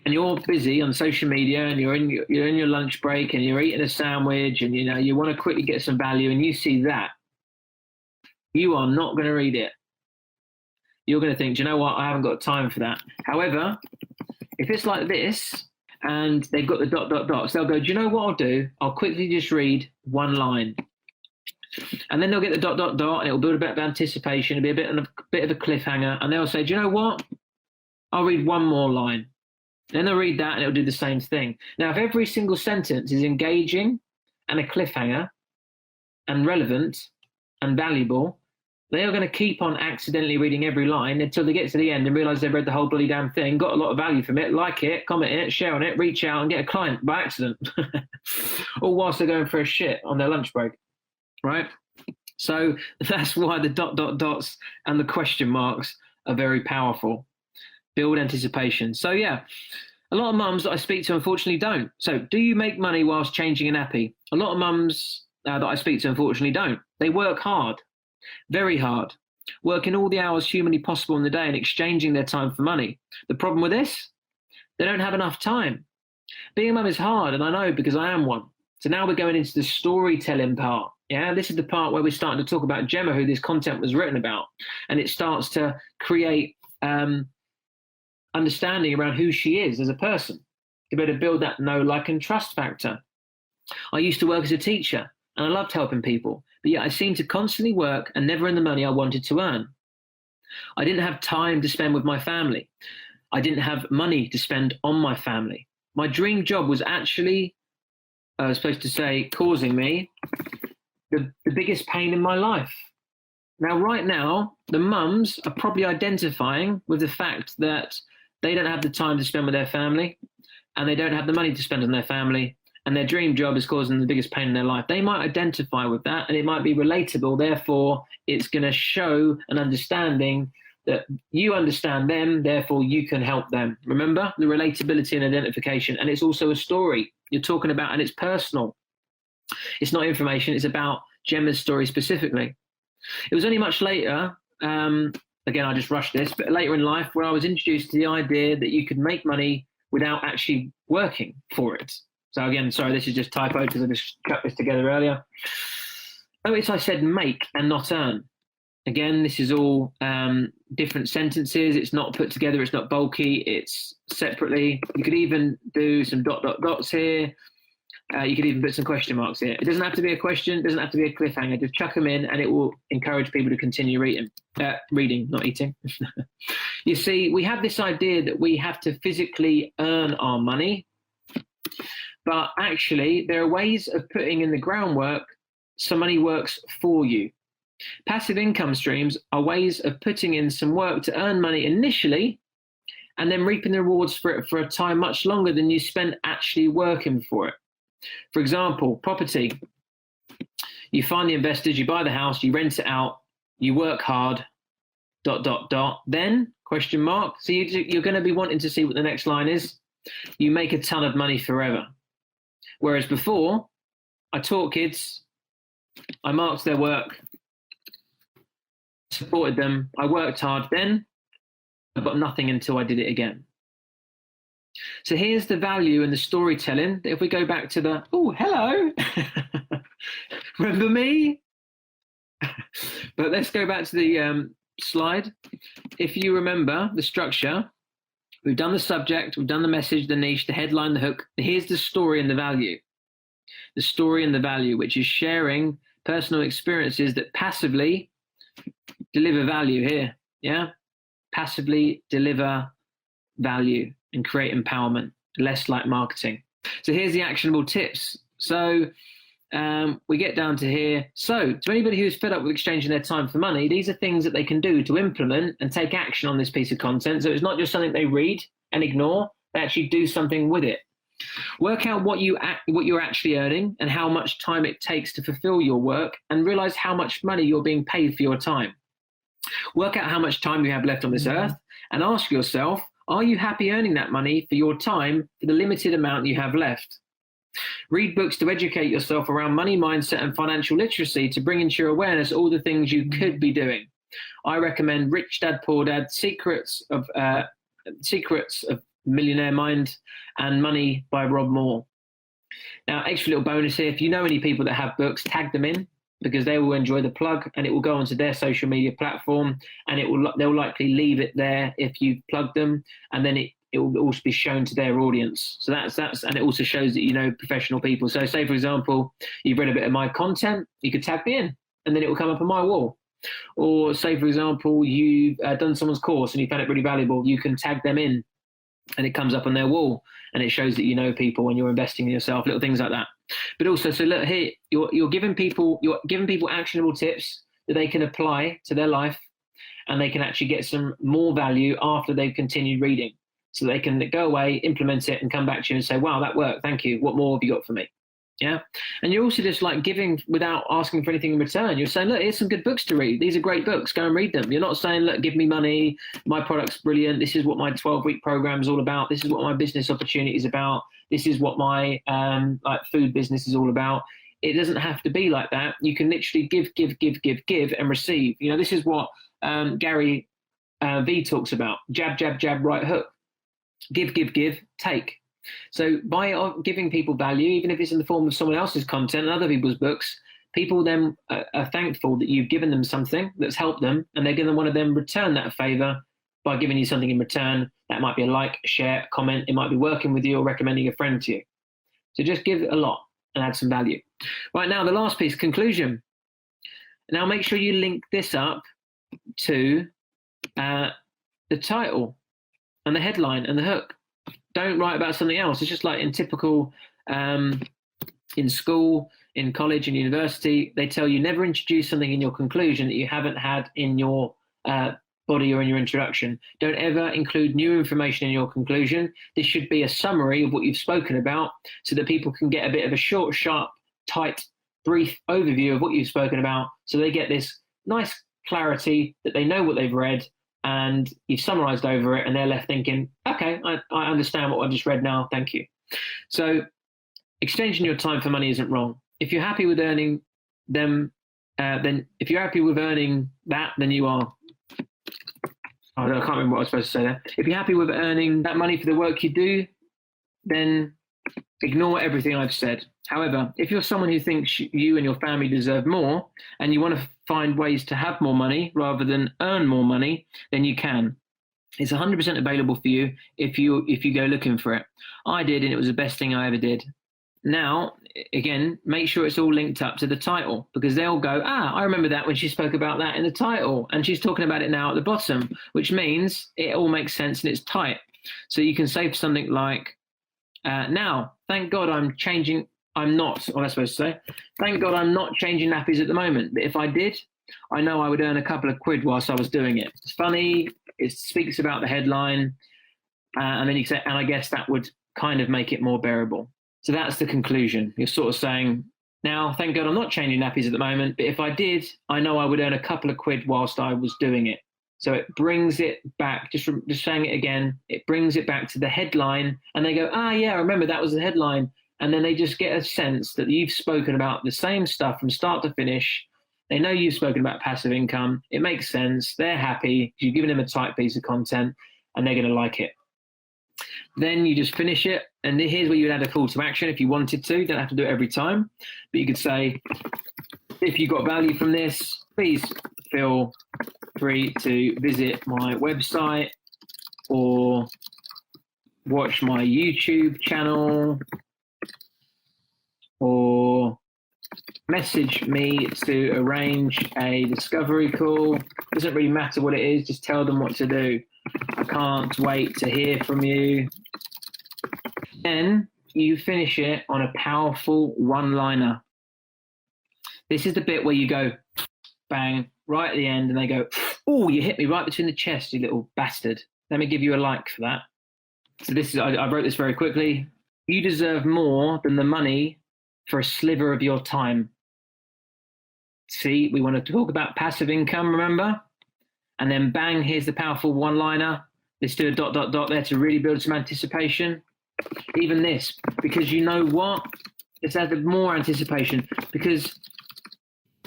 [SPEAKER 1] and you're busy on social media and you're in your lunch break and you're eating a sandwich and you want to quickly get some value and you see that, you are not going to read it. You're going to think, do you know what? I haven't got time for that. However, if it's like this and they've got the ... they'll go, do you know what I'll do? I'll quickly just read one line. And then they'll get the ... and it'll build a bit of anticipation. It'll be a bit of a cliffhanger. And they'll say, do you know what? I'll read one more line. Then they'll read that and it'll do the same thing. Now, if every single sentence is engaging and a cliffhanger and relevant and valuable, they are going to keep on accidentally reading every line until they get to the end and realize they've read the whole bloody damn thing, got a lot of value from it, like it, comment it, share on it, reach out and get a client by accident. All whilst they're going for a shit on their lunch break, right? So that's why the ... and the question marks are very powerful. Build anticipation. So yeah, a lot of mums that I speak to unfortunately don't. So do you make money whilst changing a nappy? A lot of mums that I speak to unfortunately don't. They work hard, very hard, working all the hours humanly possible in the day and exchanging their time for money. The problem with this, they don't have enough time. Being a mum is hard, and I know because I am one. So now we're going into the storytelling part. Yeah, this is the part where we're starting to talk about Gemma, who this content was written about. And it starts to create understanding around who she is as a person, to be able to build that know, like, and trust factor. I used to work as a teacher and I loved helping people, but yet I seemed to constantly work and never earn the money I wanted to earn. I didn't have time to spend with my family. I didn't have money to spend on my family. My dream job was actually, I was supposed to say, causing me the biggest pain in my life. Now, right now, the mums are probably identifying with the fact that they don't have the time to spend with their family and they don't have the money to spend on their family, and their dream job is causing the biggest pain in their life. They might identify with that and it might be relatable. Therefore, it's going to show an understanding that you understand them, therefore you can help them. Remember the relatability and identification. And it's also a story you're talking about, and it's personal. It's not information. It's about Gemma's story specifically. It was only much later, again, I just rushed this, but later in life where I was introduced to the idea that you could make money without actually working for it. So again, sorry, this is just typo because I just cut this together earlier. Notice I said make and not earn. Again, this is all different sentences. It's not put together. It's not bulky. It's separately. You could even do some dots here. You could even put some question marks here. It doesn't have to be a question. It doesn't have to be a cliffhanger. Just chuck them in and it will encourage people to continue reading, not eating. You see, we have this idea that we have to physically earn our money, but actually there are ways of putting in the groundwork so money works for you. Passive income streams are ways of putting in some work to earn money initially and then reaping the rewards for it for a time much longer than you spent actually working for it. For example, property. You find the investors, you buy the house, you rent it out, you work hard, ... Then, question mark. So you're going to be wanting to see what the next line is. You make a ton of money forever. Whereas before, I taught kids, I marked their work, supported them, I worked hard, then I got nothing until I did it again. So here's the value in the storytelling. If we go back to the, oh, hello, remember me? But let's go back to the slide. If you remember the structure, we've done the subject, we've done the message, the niche, the headline, the hook. Here's the story and the value. The story and the value, which is sharing personal experiences that passively deliver value here. Yeah, passively deliver value and create empowerment, less like marketing. So here's the actionable tips. So we get down to here. So to anybody who's fed up with exchanging their time for money, these are things that they can do to implement and take action on this piece of content. So it's not just something they read and ignore, they actually do something with it. Work out what you're actually earning and how much time it takes to fulfill your work, and realize how much money you're being paid for your time. Work out how much time you have left on this earth and ask yourself, are you happy earning that money for your time for the limited amount you have left? Read books to educate yourself around money mindset and financial literacy to bring into your awareness all the things you could be doing. I recommend Rich Dad Poor Dad, Secrets of Millionaire Mind and Money by Rob Moore. Now, extra little bonus here, if you know any people that have books, tag them in, because they will enjoy the plug and it will go onto their social media platform, and they'll likely leave it there if you've plugged them, and then it will also be shown to their audience. So that's and it also shows that you know professional people. So say, for example, you've read a bit of my content, you could tag me in and then it will come up on my wall. Or say, for example, you've done someone's course and you found it really valuable, you can tag them in and it comes up on their wall and it shows that you know people and you're investing in yourself, little things like that. But also, so look here, you're giving people actionable tips that they can apply to their life, and they can actually get some more value after they've continued reading. So they can go away, implement it, and come back to you and say, wow, that worked, thank you. What more have you got for me? Yeah. And you're also just like giving without asking for anything in return. You're saying, look, here's some good books to read. These are great books. Go and read them. You're not saying, look, give me money. My product's brilliant. This is what my 12-week program is all about. This is what my business opportunity is about. This is what my food business is all about. It doesn't have to be like that. You can literally give, and receive. You know, this is what Gary V talks about. Jab, jab, jab, right hook. Give, take. So by giving people value, even if it's in the form of someone else's content and other people's books, people then are thankful that you've given them something that's helped them, and they're going to want to then return that favor by giving you something in return. That might be a like, a share, a comment. It might be working with you or recommending a friend to you. So just give a lot and add some value. Right, now, the last piece, conclusion. Now make sure you link this up to the title and the headline and the hook. Don't write about something else. It's just like in typical, in school, in college, and university, they tell you never introduce something in your conclusion that you haven't had in your body or in your introduction. Don't ever include new information in your conclusion. This should be a summary of what you've spoken about so that people can get a bit of a short, sharp, tight, brief overview of what you've spoken about, so they get this nice clarity that they know what they've read, and you've summarized over it, and they're left thinking, okay, I understand what I've just read now, thank you. So exchanging your time for money isn't wrong. If you're happy with earning them, then if you're happy with earning that, then you are. Oh, no, I can't remember what I was supposed to say there. If you're happy with earning that money for the work you do, then Ignore everything I've said. However, if you're someone who thinks you and your family deserve more and you want to find ways to have more money rather than earn more money, then you can. It's 100% available for you if you go looking for it. I did, and it was the best thing I ever did. Now, again, make sure it's all linked up to the title, because they'll go, I remember that when she spoke about that in the title, and she's talking about it now at the bottom, which means it all makes sense and it's tight. So you can say something like, now, thank God I'm not, what am I supposed to say? Thank God I'm not changing nappies at the moment. But if I did, I know I would earn a couple of quid whilst I was doing it. It's funny. It speaks about the headline. And then you say, and I guess that would kind of make it more bearable. So that's the conclusion. You're sort of saying, now, thank God I'm not changing nappies at the moment. But if I did, I know I would earn a couple of quid whilst I was doing it. So it brings it back, just saying it again, it brings it back to the headline, and they go, yeah, I remember that was the headline. And then they just get a sense that you've spoken about the same stuff from start to finish. They know you've spoken about passive income. It makes sense. They're happy. You've given them a tight piece of content, and they're going to like it. Then you just finish it. And here's where you'd add a call to action if you wanted to. You don't have to do it every time. But you could say, if you got value from this, please feel free to visit my website or watch my YouTube channel or message me to arrange a discovery call. Doesn't really matter what it is, just tell them what to do. I can't wait to hear from you. Then you finish it on a powerful one-liner. This is the bit where you go bang right at the end, and they go, oh, you hit me right between the chest, you little bastard. Let me give you a like for that. So this is, I wrote this very quickly. You deserve more than the money for a sliver of your time. See, we want to talk about passive income, remember? And then bang, here's the powerful one-liner. Let's do a ... there to really build some anticipation. Even this, because you know what? Let's add more anticipation, because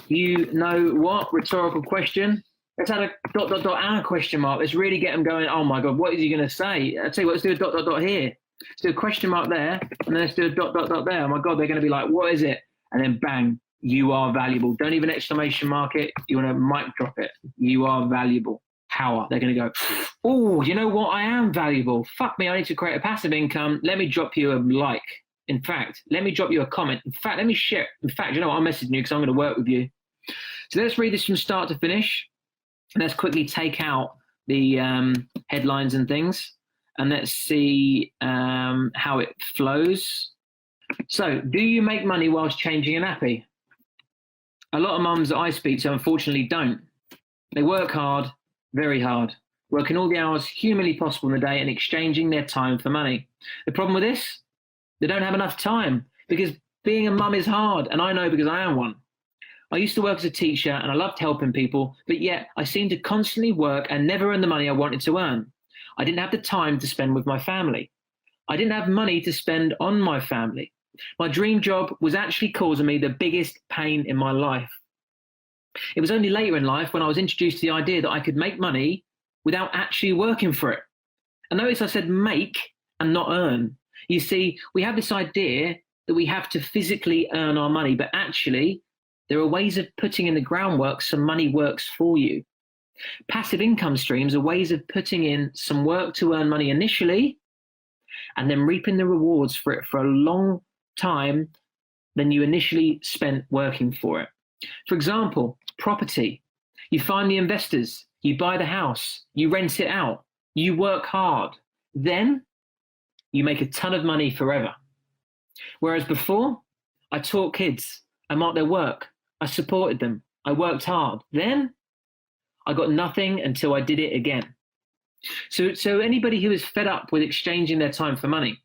[SPEAKER 1] you know what? Rhetorical question. Let's add a ... and a question mark. Let's really get them going. Oh my God, what is he going to say? I'll tell you what, let's do a ... here. Let's do a question mark there, and then let's do a ... there. Oh my God, they're going to be like, what is it? And then bang, you are valuable. Don't even exclamation mark it. You want to mic drop it. You are valuable. Power. They're going to go, oh, you know what? I am valuable. Fuck me, I need to create a passive income. Let me drop you a like. In fact, let me drop you a comment. In fact, let me share. In fact, you know what? I'm messaging you because I'm going to work with you. So let's read this from start to finish. Let's quickly take out the headlines and things, and let's see how it flows. So, do you make money whilst changing a nappy? A lot of mums that I speak to, unfortunately, don't. They work hard, very hard, working all the hours humanly possible in the day and exchanging their time for money. The problem with this? They don't have enough time, because being a mum is hard, and I know because I am one. I used to work as a teacher and I loved helping people, but yet I seemed to constantly work and never earn the money I wanted to earn. I didn't have the time to spend with my family. I didn't have money to spend on my family. My dream job was actually causing me the biggest pain in my life. It was only later in life when I was introduced to the idea that I could make money without actually working for it. And notice I said make and not earn. You see, we have this idea that we have to physically earn our money, but actually there are ways of putting in the groundwork so money works for you. Passive income streams are ways of putting in some work to earn money initially and then reaping the rewards for it for a long time than you initially spent working for it. For example, property. You find the investors, you buy the house, you rent it out, you work hard. Then you make a ton of money forever. Whereas before, I taught kids, I marked their work, I supported them, I worked hard. Then I got nothing until I did it again. So anybody who is fed up with exchanging their time for money,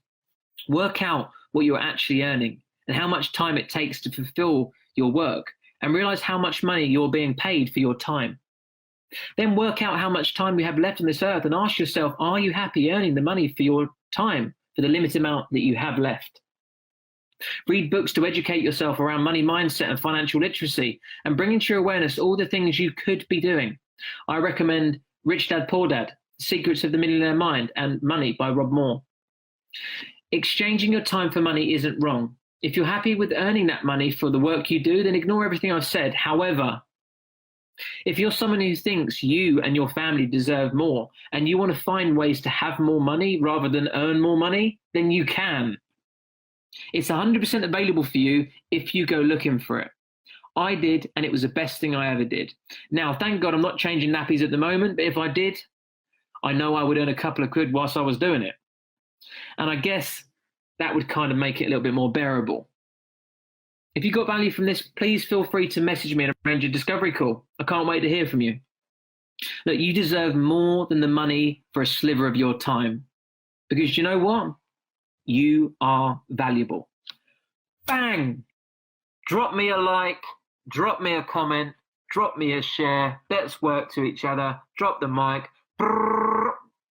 [SPEAKER 1] work out what you're actually earning and how much time it takes to fulfill your work, and realize how much money you're being paid for your time. Then work out how much time you have left on this earth and ask yourself, are you happy earning the money for your time, for the limited amount that you have left? Read books to educate yourself around money mindset and financial literacy, and bring into your awareness all the things you could be doing. I recommend Rich Dad, Poor Dad, Secrets of the Millionaire Mind, and Money by Rob Moore. Exchanging your time for money isn't wrong. If you're happy with earning that money for the work you do, then ignore everything I've said. However, if you're someone who thinks you and your family deserve more and you want to find ways to have more money rather than earn more money, then you can. It's 100% available for you if you go looking for it. I did, and it was the best thing I ever did. Now, thank God I'm not changing nappies at the moment, but if I did, I know I would earn a couple of quid whilst I was doing it. And I guess that would kind of make it a little bit more bearable. If you got value from this, please feel free to message me and arrange a discovery call. I can't wait to hear from you. Look, you deserve more than the money for a sliver of your time. Because you know what? You are valuable. Bang! Drop me a like, drop me a comment, drop me a share. Let's work to each other. Drop the mic. Brrr.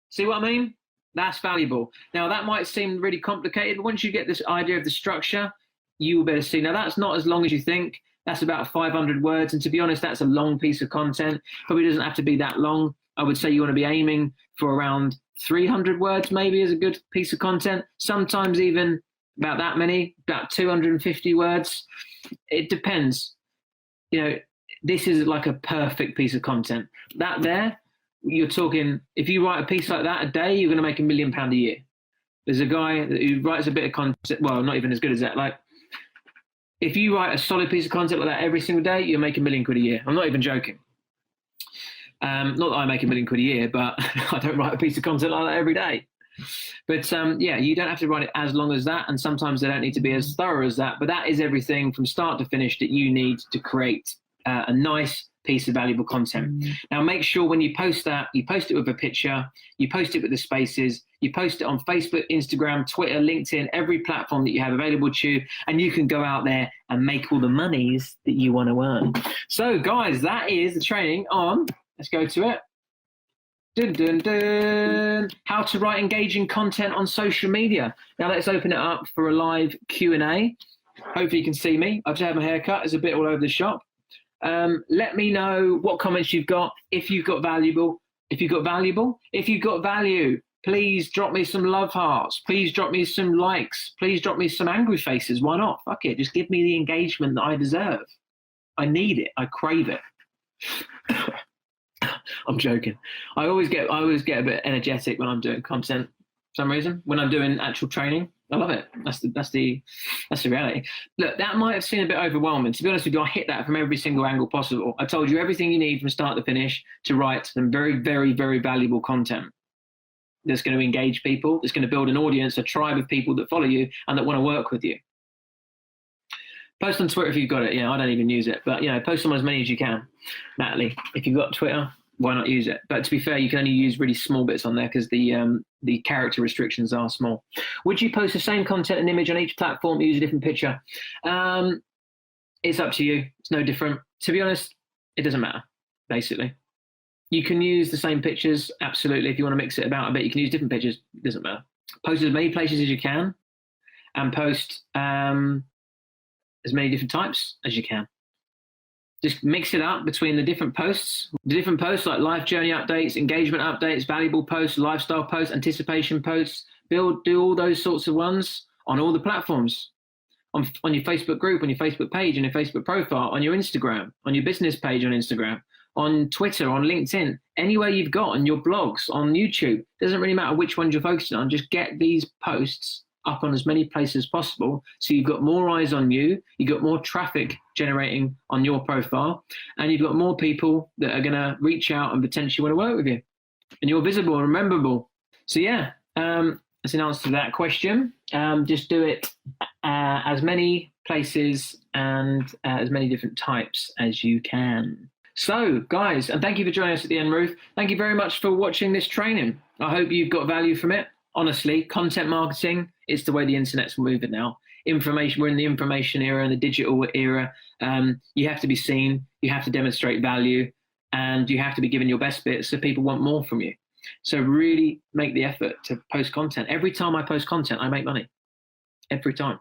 [SPEAKER 1] See what I mean? That's valuable. Now, that might seem really complicated, but once you get this idea of the structure, you will better see. Now, that's not as long as you think. That's about 500 words. And to be honest, that's a long piece of content. Probably doesn't have to be that long. I would say you want to be aiming for around 300 words maybe as a good piece of content. Sometimes even about that many, about 250 words. It depends. You know, this is like a perfect piece of content. That there, you're talking, if you write a piece like that a day, you're going to make £1 million a year. There's a guy who writes a bit of content, well, not even as good as that. Like, if you write a solid piece of content like that every single day, you'll make £1 million a year. I'm not even joking. Not that I make £1 million a year, but I don't write a piece of content like that every day. But yeah, you don't have to write it as long as that, and sometimes they don't need to be as thorough as that. But that is everything from start to finish that you need to create a nice piece of valuable content. Now, make sure when you post that, you post it with a picture, you post it with the spaces, you post it on Facebook, Instagram, Twitter, LinkedIn, every platform that you have available to you, and you can go out there and make all the monies that you want to earn. So, guys, that is the training on, let's go to it. Dun, dun, dun. How to write engaging content on social media. Now, let's open it up for a live Q&A. Hopefully you can see me. I've just had my hair cut. It's a bit all over the shop. Let me know what comments you've got. If you've got value, please drop me some love hearts. Please drop me some likes. Please drop me some angry faces. Why not? Fuck it. Just give me the engagement that I deserve. I need it. I crave it. I'm joking. I always get a bit energetic when I'm doing content for some reason. When I'm doing actual training, I love it. That's the reality. Look, that might have seemed a bit overwhelming. To be honest with you, I hit that from every single angle possible. I told you everything you need from start to finish to write some very, very, very valuable content that's going to engage people, that's going to build an audience, a tribe of people that follow you and that want to work with you. Post on Twitter if you've got it. I don't even use it, but post on as many as you can. Natalie, if you've got Twitter, why not use it? But to be fair, you can only use really small bits on there because the character restrictions are small. Would you post the same content and image on each platform, use a different picture? It's up to you. It's no different. To be honest, it doesn't matter, basically. You can use the same pictures, absolutely. If you want to mix it about a bit, you can use different pictures. It doesn't matter. Post as many places as you can and post as many different types as you can. Just mix it up between the different posts. The different posts like life journey updates, engagement updates, valuable posts, lifestyle posts, anticipation posts. Do all those sorts of ones on all the platforms. On your Facebook group, on your Facebook page, on your Facebook profile, on your Instagram, on your business page on Instagram, on Twitter, on LinkedIn, anywhere you've got, on your blogs, on YouTube. Doesn't really matter which ones you're focusing on. Just get these posts up on as many places as possible so you've got more eyes on you, you've got more traffic generating on your profile, and you've got more people that are going to reach out and potentially want to work with you, and you're visible and rememberable. So yeah, that's an answer to that question. Just do it as many places and as many different types as you can. So guys, and thank you for joining us at the end, Ruth. Thank you very much for watching this training. I hope you've got value from it. Honestly, content marketing, it's the way the internet's moving now. Information, we're in the information era and the digital era. You have to be seen, you have to demonstrate value, and you have to be given your best bit so people want more from you. So really make the effort to post content. Every time I post content, I make money. Every time.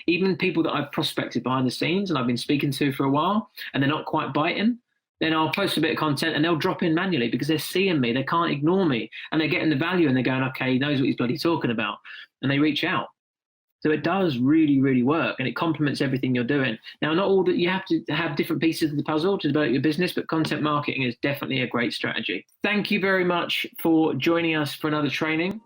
[SPEAKER 1] Even people that I've prospected behind the scenes and I've been speaking to for a while and they're not quite biting, then I'll post a bit of content and they'll drop in manually because they're seeing me. They can't ignore me, and they're getting the value, and they're going, okay, he knows what he's bloody talking about, and they reach out. So it does really, really work, and it complements everything you're doing. Now, not all that you have to have different pieces of the puzzle to develop your business, but content marketing is definitely a great strategy. Thank you very much for joining us for another training.